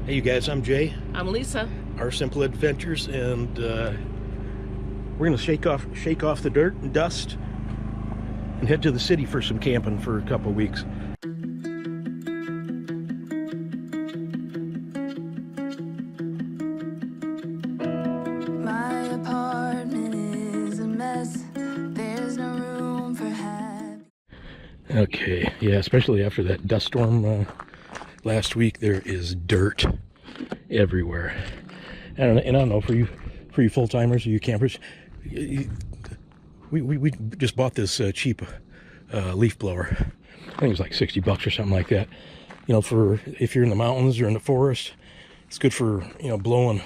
Hey you guys, I'm Jay. I'm Lisa. Our Simple Adventures, and we're gonna shake off the dirt and dust and head to the city for some camping for a couple of weeks. My apartment is a mess. There's no room for happy. Okay, yeah, especially after that dust storm last week, there is dirt everywhere. I don't know, for you full-timers or you campers, we just bought this cheap leaf blower. I think it was like 60 bucks or something like that. You know, for if you're in the mountains or in the forest, it's good for, you know, blowing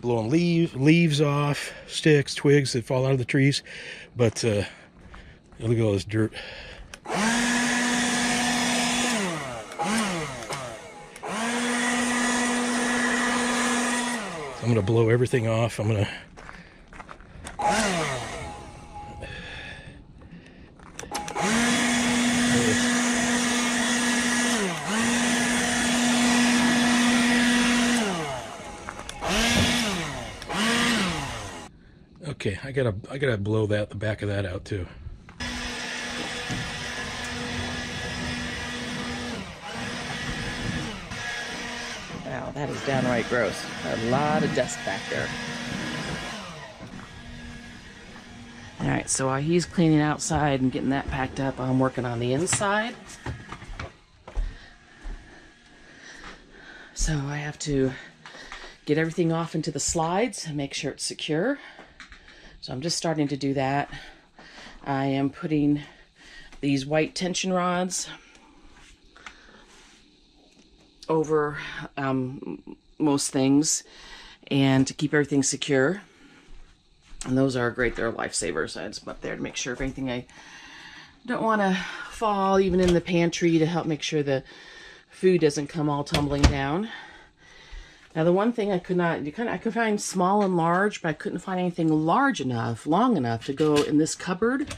leaves off, sticks, twigs that fall out of the trees. But look at all this dirt. I'm gonna blow everything off. I'm gonna okay, I gotta blow the back of that out too. Wow, that is downright gross. A lot of dust back there. Alright, so while he's cleaning outside and getting that packed up, I'm working on the inside. So I have to get everything off into the slides and make sure it's secure. So I'm just starting to do that. I am putting these white tension rods over most things and to keep everything secure. And those are great. They're lifesavers. I just put up there to make sure if anything I don't want to fall, even in the pantry, to help make sure the food doesn't come all tumbling down. Now the one thing I could find small and large, but I couldn't find anything large enough, long enough to go in this cupboard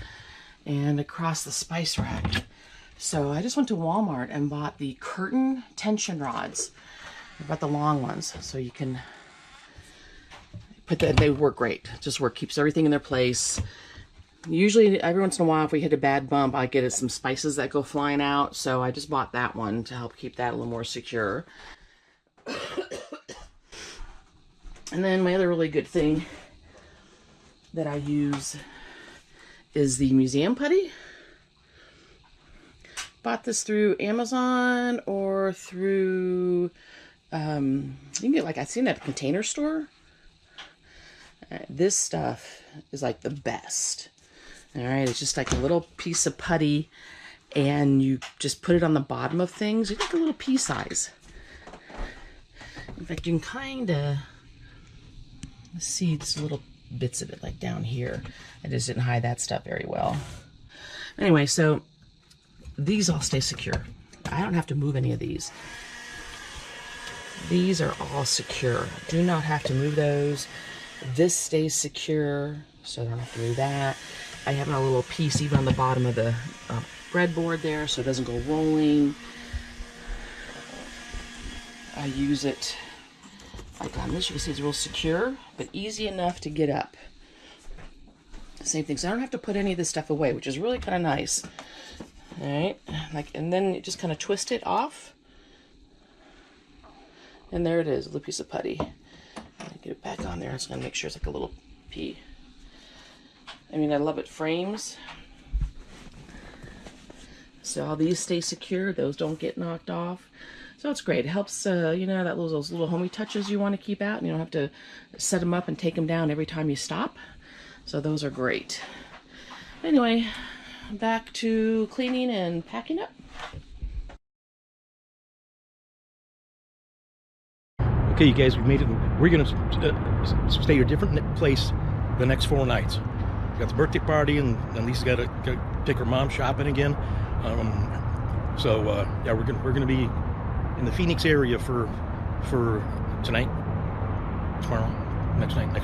and across the spice rack. So I just went to Walmart and bought the curtain tension rods. I bought the long ones, so you can put that. They work great. Just keeps everything in their place. Usually, every once in a while, if we hit a bad bump, I get some spices that go flying out. So I just bought that one to help keep that a little more secure. And then my other really good thing that I use is the museum putty. Bought this through Amazon or through, you can get, like, I've seen it at a Container Store. This stuff is like the best. All right, it's just like a little piece of putty, and you just put it on the bottom of things. It's like a little pea size. In fact, you can kind of see just little bits of it, like down here. I just didn't hide that stuff very well. Anyway, so these all stay secure. I don't have to move any of these. These are all secure. Do not have to move those. This stays secure, so I don't have to move that. I have a little piece even on the bottom of the breadboard there, so it doesn't go rolling. I use it like on this. You can see it's real secure, but easy enough to get up. Same thing, so I don't have to put any of this stuff away, which is really kind of nice. All right, and then you just kind of twist it off, and there it is, a little piece of putty. Get it back on there. I'm just gonna make sure it's like a little pea. I mean, I love it. Frames. So all these stay secure. Those don't get knocked off. So it's great. It helps, you know, those little homey touches you want to keep out, and you don't have to set them up and take them down every time you stop. So those are great. Anyway, back to cleaning and packing up. Okay, you guys, we made it. We're gonna stay at a different place the next 4 nights. We got the birthday party, and Lisa's got to take her mom shopping again. Yeah, we're gonna be in the Phoenix area for tonight, tomorrow, next night,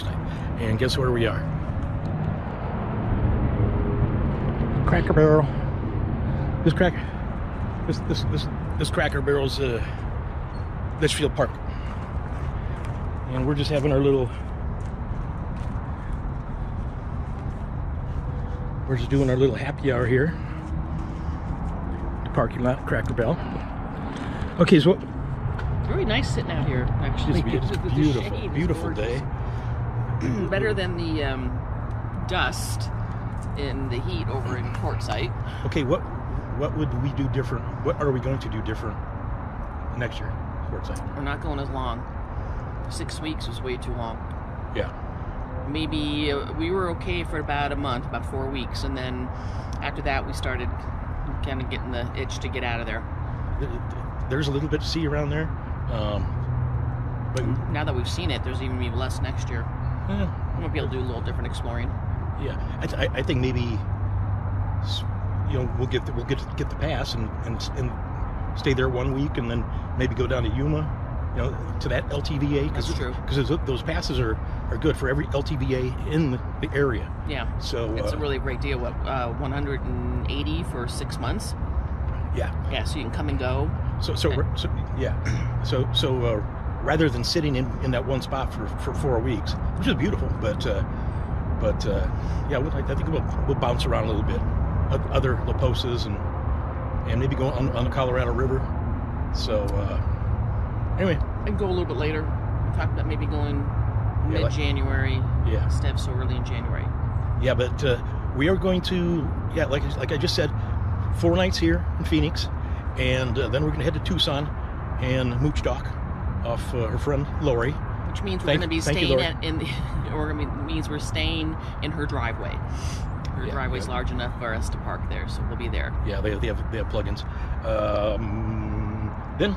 and guess where we are? Cracker Barrel. This Cracker Barrel's. Litchfield Park. And we're just having our little, we're just doing our little happy hour here. The parking lot, Cracker Barrel. Okay, so Very nice sitting out here, actually. it's The beautiful, shade is beautiful day. gorgeous. Better than the dust in the heat over in Quartszite. Okay, what would we do different? What are we going to do different next year? Quartszite. We're not going as long. 6 weeks was way too long. Yeah. Maybe we were okay for about a month, about 4 weeks, and then after that we started kind of getting the itch to get out of there. There's a little bit to see around there, but Now that we've seen it, there's even be less next year. We might be able to do a little different exploring. yeah, I think maybe we'll get the pass and stay there 1 week, and then maybe go down to Yuma, to that LTVA. That's true. Because those passes are good for every LTVA in the area. Yeah. So It's a really great deal. What, 180 for 6 months? yeah. Yeah, so you can come and go. So rather than sitting in that one spot for 4 weeks, which is beautiful, but yeah, I think we'll bounce around a little bit, other La Posas and maybe go on the Colorado River. So anyway, And go a little bit later. We talked about maybe going mid-January instead of so early in January. Yeah, but we are going to, like I just said, 4 nights here in Phoenix, and then we're going to head to Tucson and mooch dock off her friend Lori. Which means we're going to be staying means we're staying in her driveway. Her driveway's large enough for us to park there, so we'll be there. Yeah, they have plugins. Then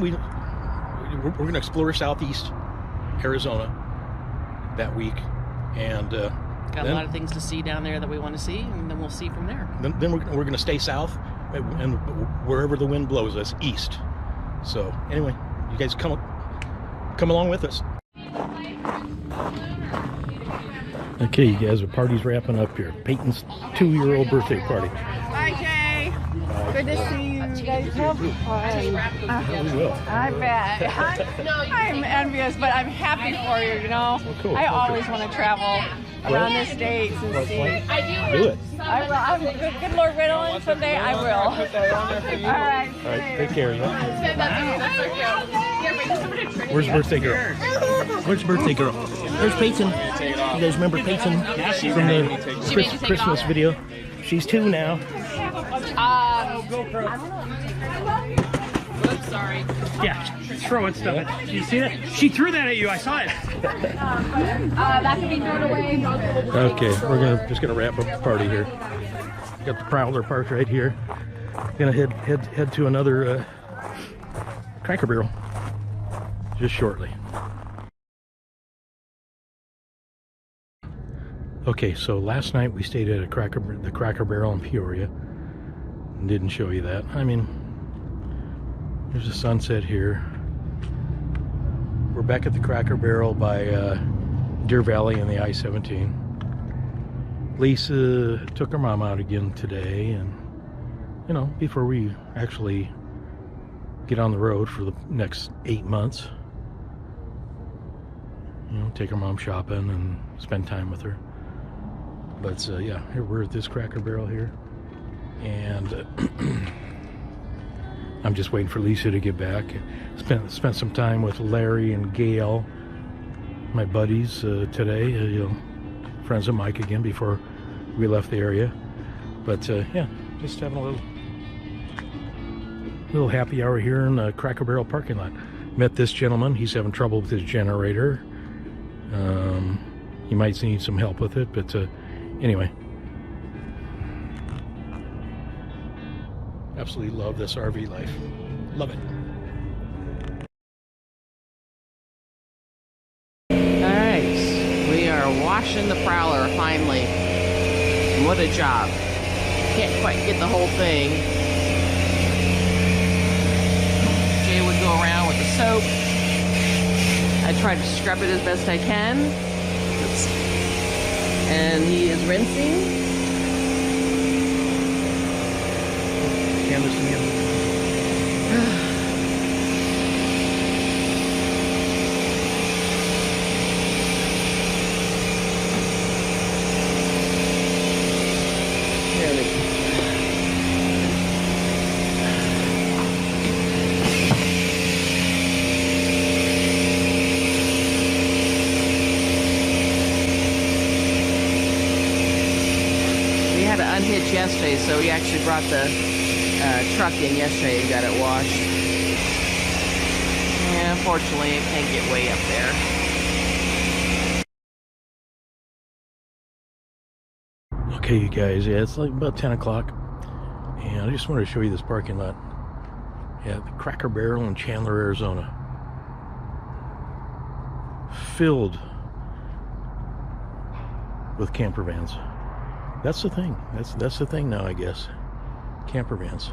we're going to explore Southeast Arizona that week, and Got a lot of things to see down there that we want to see, and then we'll see from there. Then we're going to stay south, and wherever the wind blows us, east. So anyway, you guys come along with us. Okay, you guys, the party's wrapping up here. Peyton's 2-year-old birthday party. Bye, Jay. Good to see you. You guys have fun. We will. I bet. I'm envious, but I'm happy for you, Well, cool. I always want to travel around the states and see. Do it. I will. I'm good Lord Riddle, someday I will. All right. All right, take care. Where's Yeah. birthday girl? Where's birthday girl? There's Peyton. You guys remember Peyton from the Christmas video? She's 2 now. Oops, sorry. Yeah, throwing stuff at you. See that? She threw that at you. I saw it. That can be thrown away. Okay, we're just gonna wrap up the party here. Got the Prowler parked right here. Gonna head to another Cracker Barrel just shortly. Okay, so last night we stayed at the Cracker Barrel in Peoria. Didn't show you that. I mean, there's a sunset here. We're back at the Cracker Barrel by Deer Valley and the I-17. Lisa took her mom out again today, and before we actually get on the road for the next 8 months, take her mom shopping and spend time with her. But yeah, here we're at this Cracker Barrel here, and I'm just waiting for Lisa to get back. Spent some time with Larry and Gail, my buddies, today. Friends of Mike again before we left the area. But yeah, just having a little happy hour here in the Cracker Barrel parking lot. Met this gentleman. He's having trouble with his generator. He might need some help with it, but anyway. Absolutely love this RV life. Love it. Alright, we are washing the Prowler finally. What a job. Can't quite get the whole thing. Jay would go around with the soap. I tried to scrub it as best I can. And he is rinsing. yesterday, so we actually brought the truck in yesterday and got it washed. Yeah, unfortunately, it can't get way up there. Okay, you guys, yeah, it's like about 10 o'clock, and I just wanted to show you this parking lot. Yeah, the Cracker Barrel in Chandler, Arizona. Filled with camper vans. That's the thing. That's the thing now, I guess. Camper vans.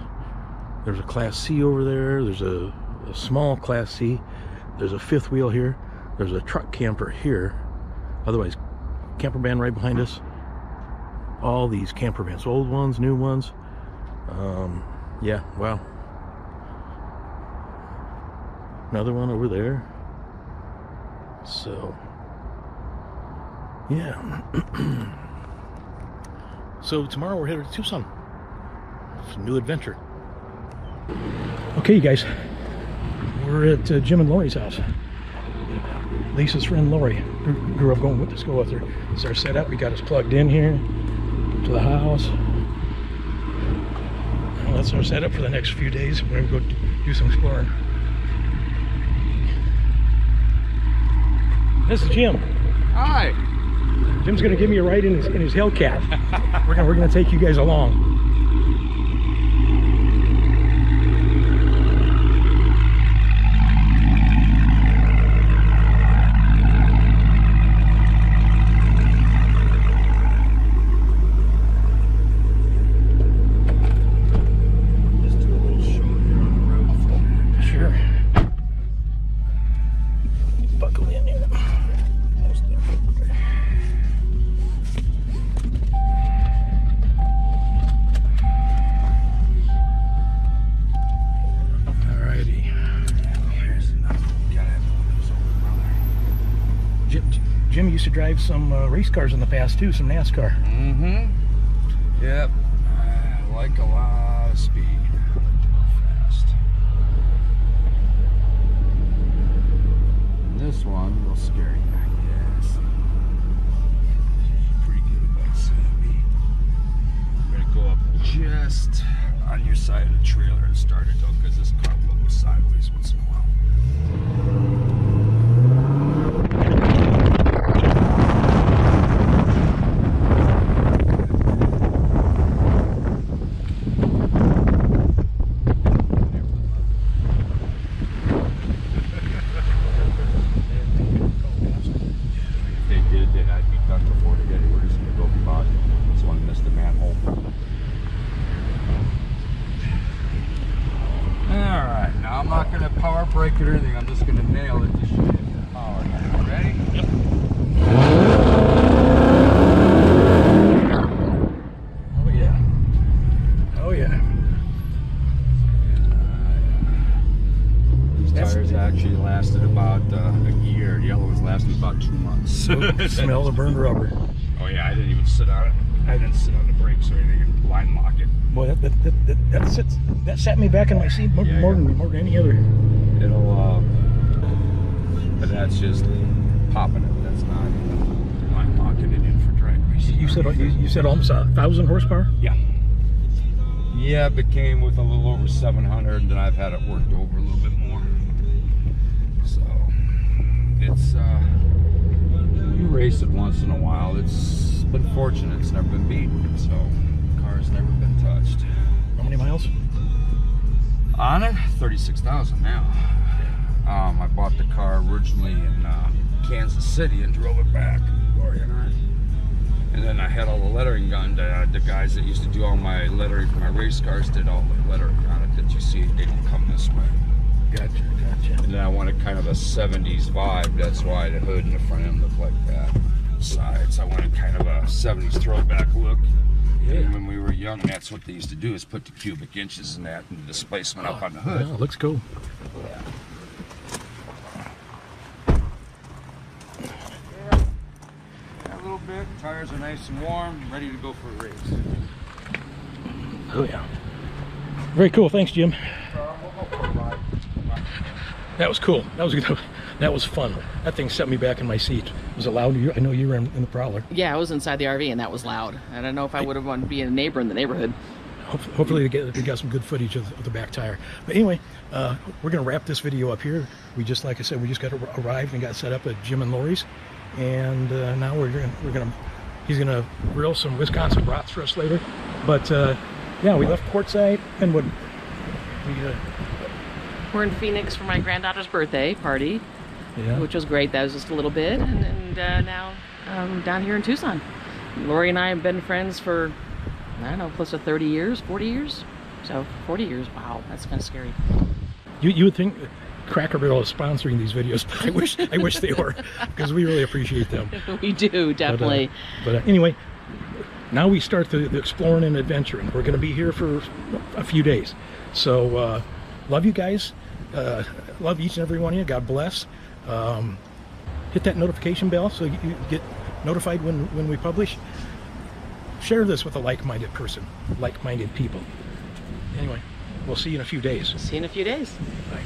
There's a Class C over there. There's a small Class C. There's a fifth wheel here. There's a truck camper here. Otherwise, camper van right behind us. All these camper vans, old ones, new ones. Yeah, wow. Another one over there. So, yeah. So tomorrow we're headed to Tucson. It's a new adventure. Okay, you guys. We're at Jim and Lori's house. Lisa's friend Lori grew up going to school with her. It's our setup. We got us plugged in here to the house. Well, that's our setup for the next few days. We're going to go do some exploring. This is Jim. Hi. Jim's going to give me a ride in his Hellcat. We're going to take you guys along. Jim used to drive some race cars in the past too, some NASCAR. Mm-hmm. Yep. I like a lot of speed. Fast. And this one will scare you, I guess. Pretty good about Sammy. I'm gonna go up just on your side of the trailer and start it though, because this car will go sideways once in a while. Brake or anything, I'm just gonna nail it to show you the power. Ready? Yep. Oh yeah. Oh yeah. These tires actually lasted about a year. The other ones lasted about 2 months. Smell the burned rubber. Oh yeah, I didn't even sit on it. I didn't sit on the brakes or anything and line lock it. Boy, that sat me back in my seat more than any other. It'll, but that's just popping it. That's not line locking it in for drag racing. You said almost 1,000 horsepower? Yeah. Yeah, it came with a little over 700, and then I've had it worked over a little bit more. So it's you race it once in a while. It's been fortunate. It's never been beat, so the car's never been touched. How many miles? On it, 36,000 now. I bought the car originally in Kansas City and drove it back, Lori and I. And then I had all the lettering done. The guys that used to do all my lettering for my race cars did all the lettering on it that you see. They don't come this way. Gotcha. And then I wanted kind of a 70s vibe. That's why the hood and the front end look like that. Sides, I wanted kind of a 70s throwback look. Yeah. And when we were young, that's what they used to do, is put the cubic inches in that and the displacement up on the hood. Yeah, looks cool. Yeah. A little bit. Tires are nice and warm, ready to go for a race. Oh yeah. Very cool. Thanks, Jim. That was cool. That was fun. That thing set me back in my seat. Was it loud? I know you were in the Prowler. Yeah, I was inside the RV and that was loud. I don't know if I would have wanted to be a neighbor in the neighborhood. Hopefully we got some good footage of the back tire. But anyway, we're gonna wrap this video up here. We just, like I said, we just got arrived and got set up at Jim and Lori's, and now he's gonna grill some Wisconsin brats for us later. But yeah, we left Quartszite and We're in Phoenix for my granddaughter's birthday party, yeah. which was great. That was just a little bit, and now down here in Tucson. Lori and I have been friends for, I don't know, close to 30 years, 40 years? So 40 years, wow, that's kind of scary. You would think Cracker Barrel is sponsoring these videos, but I wish they were, because we really appreciate them. We do, definitely. But anyway, now we start the exploring and adventuring. We're going to be here for a few days. So love you guys. Love each and every one of you. God bless. Hit that notification bell so you get notified when we publish. Share this with a like-minded person, like-minded people. Anyway, we'll see you in a few days. See you in a few days. Bye.